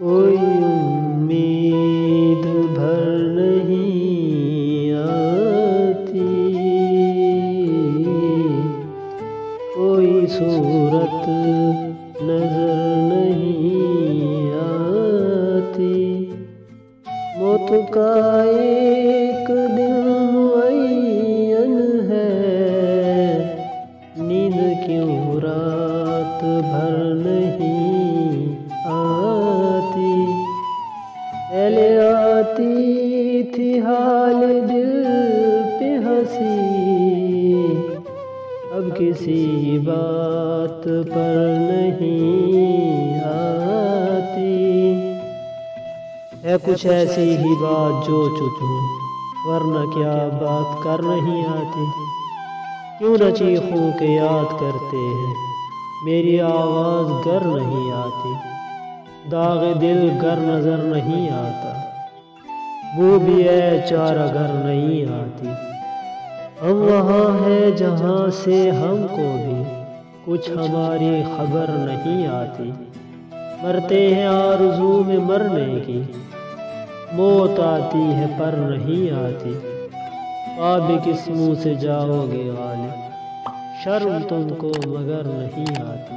کوئی امید بھر نہیں آتی، کوئی صورت نظر نہیں آتی، موت کا ایک دن معین ہے، نیند کیوں رات بھر نہیں آتی، پہلے آتی تھی حال دل پہ ہنسی، اب کسی بات پر نہیں آتی، ہے کچھ ایسی ہی بات جو چپ ہوں، ورنہ کیا بات کر نہیں آتی، کیوں نہ چیخوں کہ یاد کرتے ہیں، میری آواز گر نہیں آتی، داغ دل گر نظر نہیں آتا، وہ بھی ہے چارہ گر نہیں آتی، ہم وہاں ہیں جہاں سے ہم کو بھی کچھ ہماری خبر نہیں آتی، مرتے ہیں آرزو میں مرنے کی، موت آتی ہے پر نہیں آتی، خواب کس منہ سے جاؤ گے غالب، شرم تم کو مگر نہیں آتی۔